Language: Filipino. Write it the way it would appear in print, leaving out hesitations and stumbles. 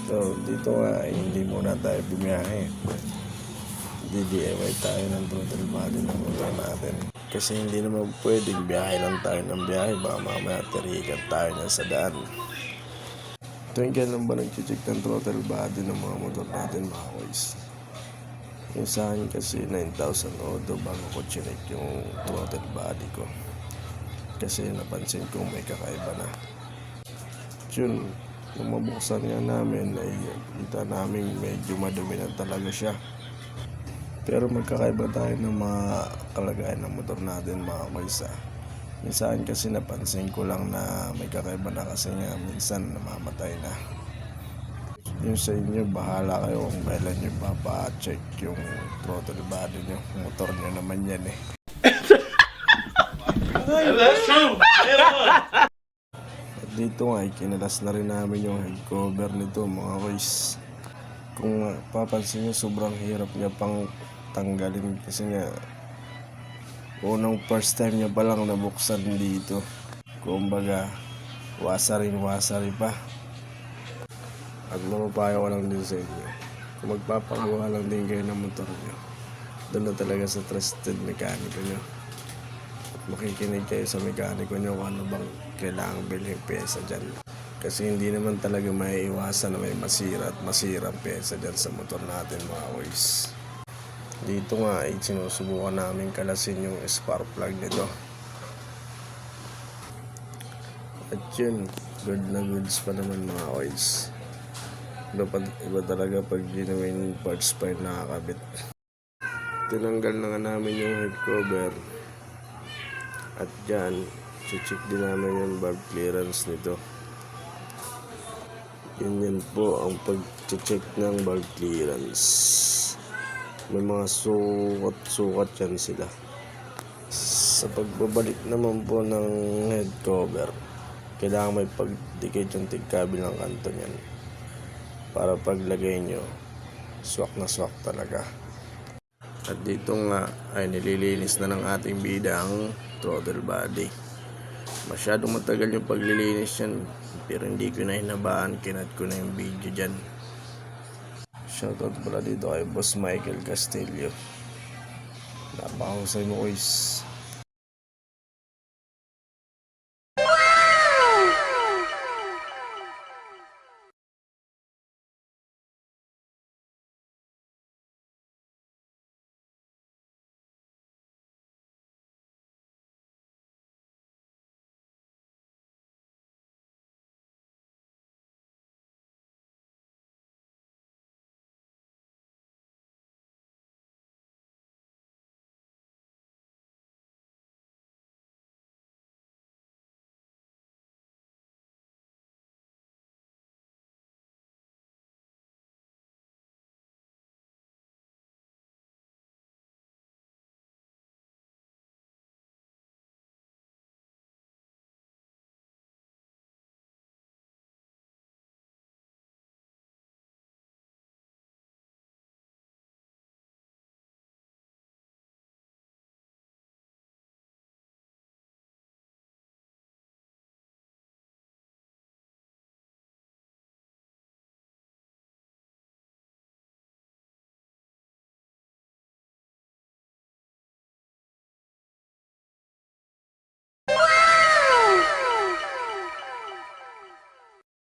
So dito nga ay hindi muna tayo bumiyahe. DIY tayo ng throttle body ng motor natin. Kasi hindi naman pwedeng biyahe lang tayo ng biyahe. Baka mamaya tirikan tayo na sa daan. Tuwing kailan ba nag-check ng throttle body ng mga motor natin mga boys? Yung sa akin kasi 9,000 odo bago ko check yung throttle body ko. Kasi napansin kong may kakaiba na. Yun, nung mabuksan nga namin ay kita namin medyo madumi na talaga siya. Pero magkakaiba tayo ng mga kalagayan ng motor natin mga boys. Minsan kasi napansin ko lang na may kakaiba na kasi nga minsan namamatay na. Yung sa inyo, bahala kayo kung kailan nyo papacheck yung throttle body nyo. Motor nyo naman yan eh. At dito nga, kinalas na rin namin yung head cover nito mga boys. Kung papansin nyo, sobrang hirap niya pang tanggalin kasi nga unang first time niya palang nabuksan dito. Kumbaga, wasari pa. At mapapayo ko lang din sa inyo, kung magpapagawa lang din kayo ng motor nyo, doon na talaga sa trusted mekaniko nyo. At makikinig kayo sa mekaniko nyo kung ano bang kailangang bilhin pyesa dyan. Kasi hindi naman talaga maiiwasan na may masira at masirang pyesa dyan sa motor natin mga boys. Dito nga ay sinusubukan namin kalasin yung spark plug nito. At yun, good na goods pa naman mga boys. Iba talaga pag genuine parts pa yung nakakabit. Tinanggal na nga namin yung head cover. At dyan, check din namin yung valve clearance nito. Yan po ang pag-check ng valve clearance. May mga sukat yan sila. Sa pagbabalik naman po ng head cover, kailangan may pagdikit yung tigkabilang kanto niyan. Para paglagay nyo, swak na swak talaga. At dito nga ay nililinis na ng ating bida ang throttle body. Masyadong matagal yung paglilinis yan, pero hindi ko na hinabaan, kinat ko na yung video dyan. Shoutout pala dito kay Boss Michael Castillo. Napakahusay mo guys.